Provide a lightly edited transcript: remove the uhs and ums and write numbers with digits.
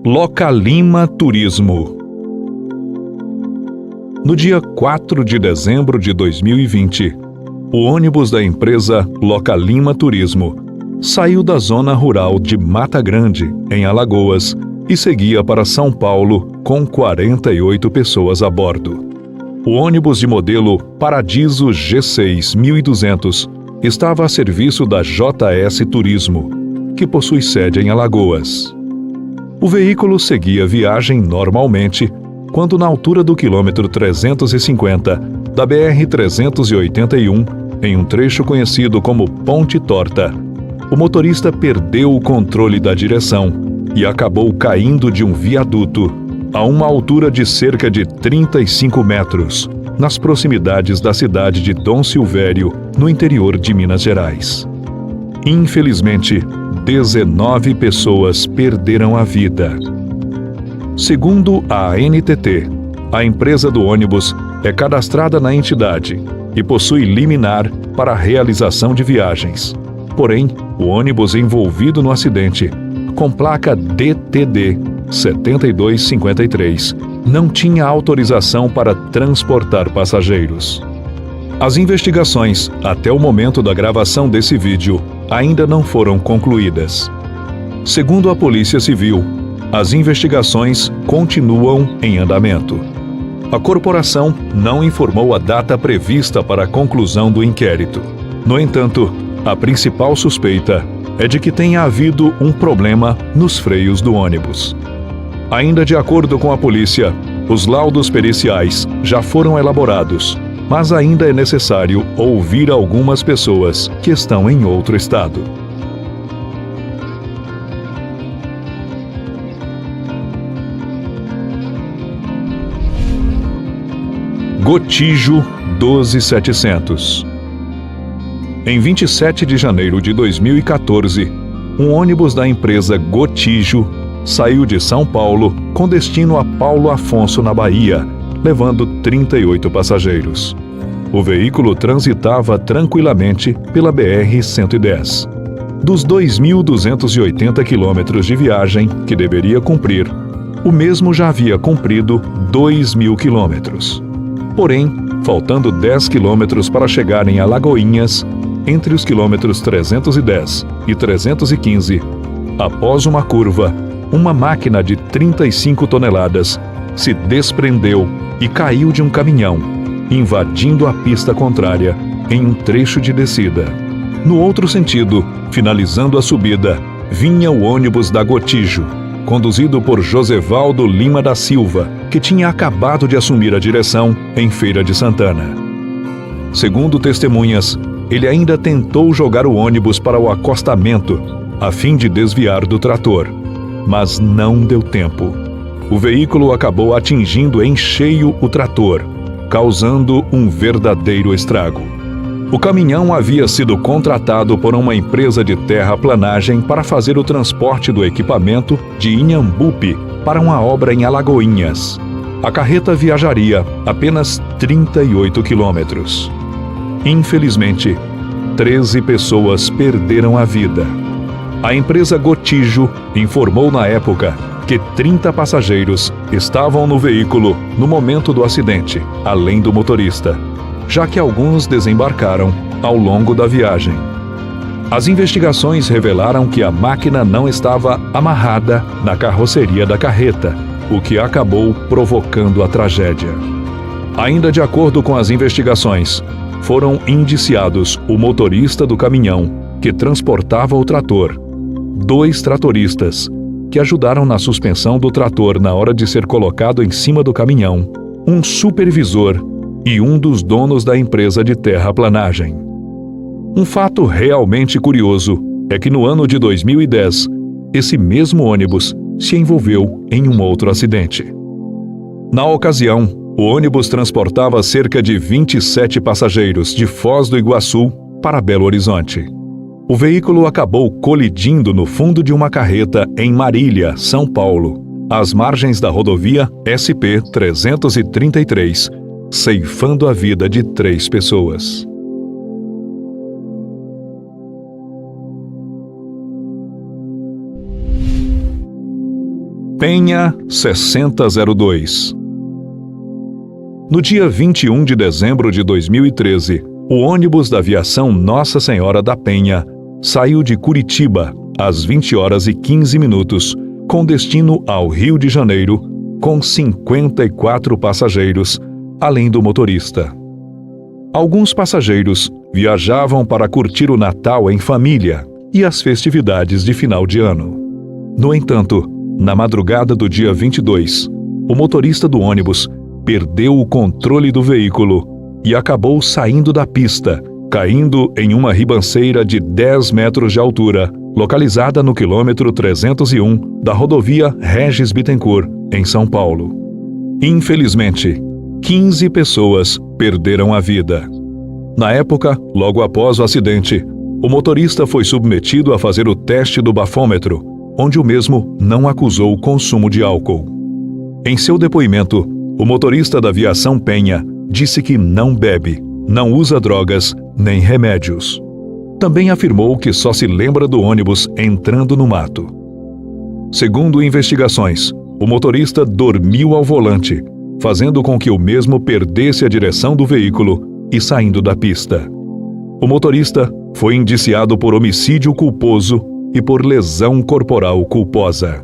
Localima Turismo. No dia 4 de dezembro de 2020, o ônibus da empresa Localima Turismo saiu da zona rural de Mata Grande, em Alagoas, e seguia para São Paulo com 48 pessoas a bordo. O ônibus de modelo Paradiso G6 1200 estava a serviço da JS Turismo, que possui sede em Alagoas. O veículo seguia a viagem normalmente, quando na altura do quilômetro 350 da BR-381, em um trecho conhecido como Ponte Torta, o motorista perdeu o controle da direção e acabou caindo de um viaduto a uma altura de cerca de 35 metros, nas proximidades da cidade de Dom Silvério, no interior de Minas Gerais. Infelizmente, 19 pessoas perderam a vida. Segundo a ANTT, a empresa do ônibus é cadastrada na entidade e possui liminar para a realização de viagens. Porém, o ônibus envolvido no acidente, com placa DTD 7253, não tinha autorização para transportar passageiros. As investigações, até o momento da gravação desse vídeo, ainda não foram concluídas. Segundo a Polícia Civil, as investigações continuam em andamento. A corporação não informou a data prevista para a conclusão do inquérito. No entanto, a principal suspeita é de que tenha havido um problema nos freios do ônibus. Ainda de acordo com a polícia, os laudos periciais já foram elaborados, mas ainda é necessário ouvir algumas pessoas que estão em outro estado. Gotijo 12700. Em 27 de janeiro de 2014, um ônibus da empresa Gotijo saiu de São Paulo com destino a Paulo Afonso, na Bahia, levando 38 passageiros. O veículo transitava tranquilamente pela BR-110. Dos 2.280 quilômetros de viagem que deveria cumprir, o mesmo já havia cumprido 2.000 quilômetros. Porém, faltando 10 quilômetros para chegar em Alagoinhas, entre os quilômetros 310 e 315, após uma curva, uma máquina de 35 toneladas se desprendeu e caiu de um caminhão, invadindo a pista contrária em um trecho de descida. No outro sentido, finalizando a subida, vinha o ônibus da Gotijo, conduzido por Josevaldo Lima da Silva, que tinha acabado de assumir a direção em Feira de Santana. Segundo testemunhas, ele ainda tentou jogar o ônibus para o acostamento, a fim de desviar do trator, mas não deu tempo. O veículo acabou atingindo em cheio o trator, causando um verdadeiro estrago. O caminhão havia sido contratado por uma empresa de terraplanagem para fazer o transporte do equipamento de Inhambupe para uma obra em Alagoinhas. A carreta viajaria apenas 38 quilômetros. Infelizmente, 13 pessoas perderam a vida. A empresa Gotijo informou na época que 30 passageiros estavam no veículo no momento do acidente, além do motorista, já que alguns desembarcaram ao longo da viagem. As investigações revelaram que a máquina não estava amarrada na carroceria da carreta, o que acabou provocando a tragédia. Ainda de acordo com as investigações, foram indiciados o motorista do caminhão que transportava o trator, 2 tratoristas que ajudaram na suspensão do trator na hora de ser colocado em cima do caminhão, um supervisor e um dos donos da empresa de terraplanagem. Um fato realmente curioso é que no ano de 2010, esse mesmo ônibus se envolveu em um outro acidente. Na ocasião, o ônibus transportava cerca de 27 passageiros de Foz do Iguaçu para Belo Horizonte. O veículo acabou colidindo no fundo de uma carreta em Marília, São Paulo, às margens da rodovia SP-333, ceifando a vida de 3 pessoas. Penha 6002. No dia 21 de dezembro de 2013, o ônibus da aviação Nossa Senhora da Penha saiu de Curitiba às 20h15, com destino ao Rio de Janeiro, com 54 passageiros, além do motorista. Alguns passageiros viajavam para curtir o Natal em família e as festividades de final de ano. No entanto, na madrugada do dia 22, o motorista do ônibus perdeu o controle do veículo e acabou saindo da pista, caindo em uma ribanceira de 10 metros de altura, localizada no quilômetro 301 da rodovia Regis Bittencourt, em São Paulo. Infelizmente, 15 pessoas perderam a vida. Na época, logo após o acidente, o motorista foi submetido a fazer o teste do bafômetro, onde o mesmo não acusou o consumo de álcool. Em seu depoimento, o motorista da aviação Penha disse que não bebe, não usa drogas nem remédios. Também afirmou que só se lembra do ônibus entrando no mato. Segundo investigações, o motorista dormiu ao volante, fazendo com que o mesmo perdesse a direção do veículo e saindo da pista. O motorista foi indiciado por homicídio culposo e por lesão corporal culposa.